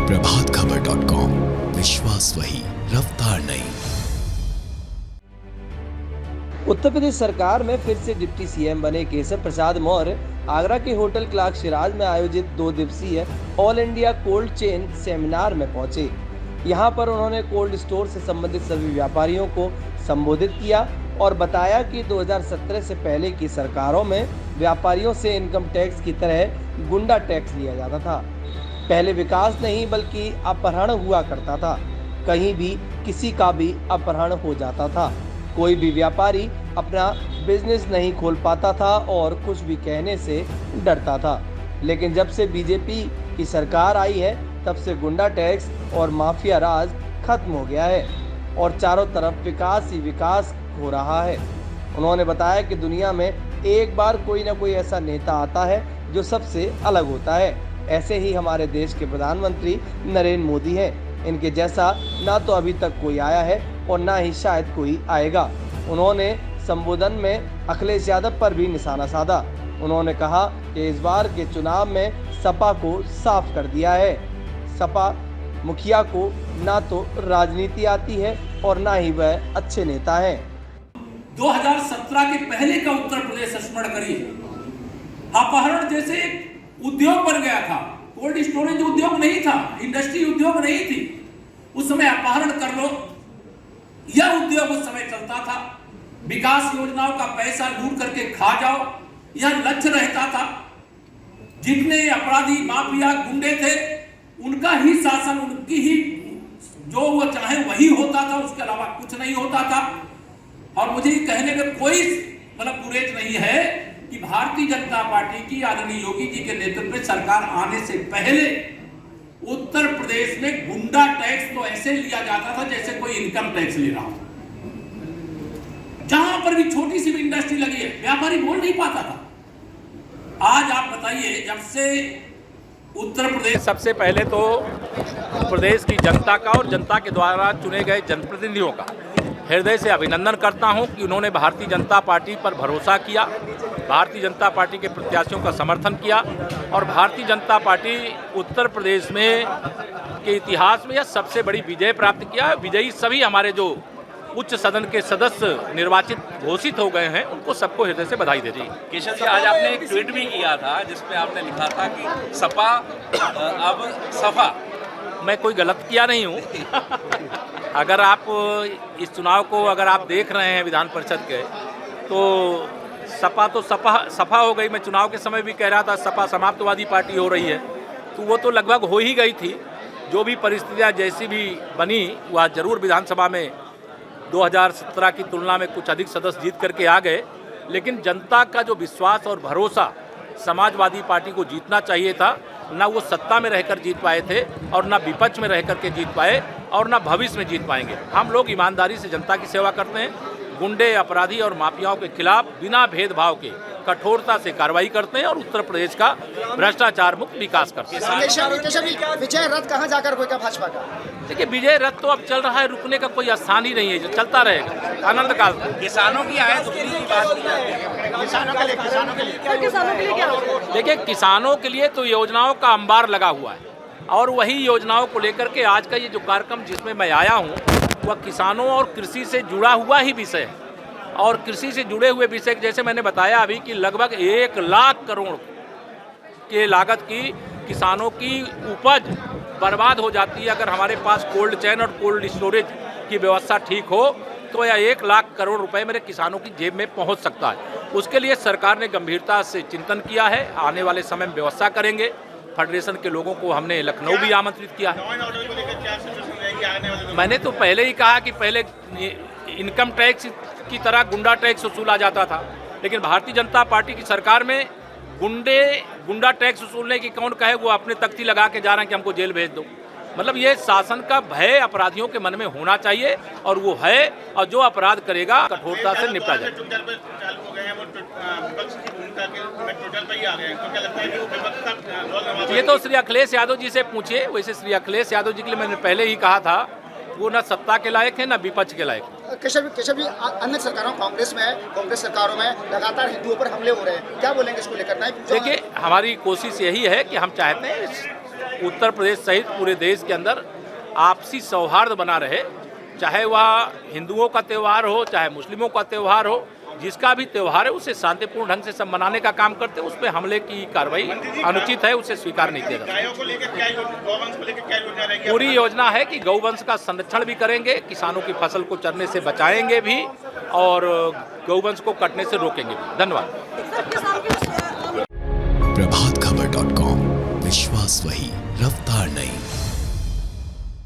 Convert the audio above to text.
प्रभातखबर.com, विश्वास वही, रफ्तार नहीं। उत्तर प्रदेश सरकार में फिर से डिप्टी सीएम बने केशव प्रसाद मौर्य आगरा के होटल क्लार्क शिराज में आयोजित 2 दिवसीय all India cold chain seminar में पहुंचे। यहां पर उन्होंने कोल्ड स्टोर से संबंधित सभी व्यापारियों को संबोधित किया और बताया कि 2017 से पहले की सरकारों में व्यापारियों से इनकम टैक्स की तरह गुंडा टैक्स लिया जाता था। पहले विकास नहीं बल्कि अपहरण हुआ करता था। कहीं भी किसी का भी अपहरण हो जाता था। कोई भी व्यापारी अपना बिजनेस नहीं खोल पाता था और कुछ भी कहने से डरता था। लेकिन जब से बीजेपी की सरकार आई है तब से गुंडा टैक्स और माफिया राज खत्म हो गया है और चारों तरफ विकास ही विकास हो रहा है। उन्होंने बताया कि दुनिया में एक बार कोई ना कोई ऐसा नेता आता है जो सबसे अलग होता है। ऐसे ही हमारे देश के प्रधानमंत्री नरेंद्र मोदी हैं। इनके जैसा ना तो अभी तक कोई आया है और ना ही शायद कोई आएगा। उन्होंने संबोधन में अखिलेश यादव पर भी निशाना साधा। उन्होंने कहा कि इस बार के चुनाव में सपा को साफ कर दिया है। सपा मुखिया को ना तो राजनीति आती है और ना ही वह अच्छे नेता हैं। 2017 के पहले का उत्तर प्रदेश स्मरण करिए। अपहरण जैसे उद्योग बन गया था। कोल्ड स्टोरेज उद्योग नहीं था, इंडस्ट्री उद्योग नहीं थी। उस समय अपहरण कर लो, यह उद्योग उस समय चलता था। विकास योजनाओं का पैसा लूट करके खा जाओ, यह लक्ष्य रहता था। जितने अपराधी माफिया गुंडे थे उनका ही शासन, उनकी ही जो वो चाहे वही होता था, उसके अलावा कुछ नहीं होता था। और मुझे कहने में कोई गुरेज नहीं है कि भारतीय जनता पार्टी की आदरणीय योगी जी के नेतृत्व में सरकार आने से पहले उत्तर प्रदेश में गुंडा टैक्स तो ऐसे लिया जाता था जैसे कोई इनकम टैक्स ले रहा हो। जहां पर भी छोटी सी भी इंडस्ट्री लगी है व्यापारी बोल नहीं पाता था। आज आप बताइए, जब से उत्तर प्रदेश, सबसे पहले तो प्रदेश की जनता का और जनता के द्वारा चुने गए जनप्रतिनिधियों का हृदय से अभिनंदन करता हूं कि उन्होंने भारतीय जनता पार्टी पर भरोसा किया, भारतीय जनता पार्टी के प्रत्याशियों का समर्थन किया और भारतीय जनता पार्टी उत्तर प्रदेश में के इतिहास में यह सबसे बड़ी विजय प्राप्त किया। विजयी सभी हमारे जो उच्च सदन के सदस्य निर्वाचित घोषित हो गए हैं उनको सबको हृदय से बधाई देती है। केशव जी, आज आपने एक ट्वीट भी किया था जिसमें आपने लिखा था कि सपा अब सफा। मैं कोई गलत किया नहीं हूँ। अगर आप इस चुनाव को अगर आप देख रहे हैं विधान परिषद के, तो सपा तो सफा हो गई। मैं चुनाव के समय भी कह रहा था सपा समाप्तवादी पार्टी हो रही है, तो वो तो लगभग हो ही गई थी। जो भी परिस्थितियाँ जैसी भी बनी वह जरूर विधानसभा में 2017 की तुलना में कुछ अधिक सदस्य जीत करके आ गए, लेकिन जनता का जो विश्वास और भरोसा समाजवादी पार्टी को जीतना चाहिए था, ना वो सत्ता में रहकर जीत पाए थे और ना विपक्ष में रह करके जीत पाए और ना भविष्य में जीत पाएंगे। हम लोग ईमानदारी से जनता की सेवा करते हैं, गुंडे अपराधी और माफियाओं के खिलाफ बिना भेदभाव के कठोरता से कार्रवाई करते हैं और उत्तर प्रदेश का भ्रष्टाचार मुक्त विकास करते हैं। विजय रथ कहाँ जाकर होगा भाजपा का? देखिए, विजय रथ तो अब चल रहा है, रुकने का कोई स्थान ही नहीं है, जो चलता रहेगा आनंद काल। किसानों की आय दुगनी की बात की जाती है। किसानों के लिए क्या? देखिए, किसानों के लिए तो योजनाओं का अंबार लगा हुआ है और वही योजनाओं को लेकर के आज का ये जो कार्यक्रम जिसमें मैं आया हूँ वह किसानों और कृषि से जुड़ा हुआ ही विषय है। और कृषि से जुड़े हुए विषय जैसे मैंने बताया अभी कि लगभग 1 लाख करोड़ के लागत की किसानों की उपज बर्बाद हो जाती है। अगर हमारे पास कोल्ड चेन और कोल्ड स्टोरेज की व्यवस्था ठीक हो तो यह 1 लाख करोड़ रुपए मेरे किसानों की जेब में पहुंच सकता है। उसके लिए सरकार ने गंभीरता से चिंतन किया है। आने वाले समय में व्यवस्था करेंगे। फेडरेशन के लोगों को हमने लखनऊ भी आमंत्रित किया है। मैंने तो पहले ही कहा कि पहले इनकम टैक्स की तरह गुंडा टैक्स वसूला जाता था, लेकिन भारतीय जनता पार्टी की सरकार में गुंडा टैक्स वसूलने की कौन कहे, वो अपने तख्ती लगा के जा रहे हैं कि हमको जेल भेज दो। मतलब ये शासन का भय अपराधियों के मन में होना चाहिए और वो है, और जो अपराध करेगा कठोरता से निपटा जाए। ये तो श्री अखिलेश यादव जी से पूछिए। वैसे श्री अखिलेश यादव जी के लिए मैंने पहले ही कहा था वो न सत्ता के लायक है न विपक्ष के लायक। केशव जी, अन्य सरकारों कांग्रेस सरकारों में लगातार हिंदुओं पर हमले हो रहे हैं, क्या बोलेंगे इसको लेकर? देखिए, हमारी कोशिश यही है कि हम चाहते हैं उत्तर प्रदेश सहित पूरे देश के अंदर आपसी सौहार्द बना रहे, चाहे वह हिंदुओं का त्यौहार हो चाहे मुस्लिमों का त्यौहार हो, जिसका भी त्यौहार है उसे शांतिपूर्ण ढंग से सब मनाने का काम करते हैं। उस पर हमले की कार्रवाई अनुचित है, उसे स्वीकार नहीं किया जाता। पूरी योजना है कि गौवंश का संरक्षण भी करेंगे, किसानों की फसल को चरने से बचाएंगे भी और गौवंश को कटने से रोकेंगे भी। धन्यवाद। प्रभातखबर.com, विश्वास वही, रफ्तार नहीं।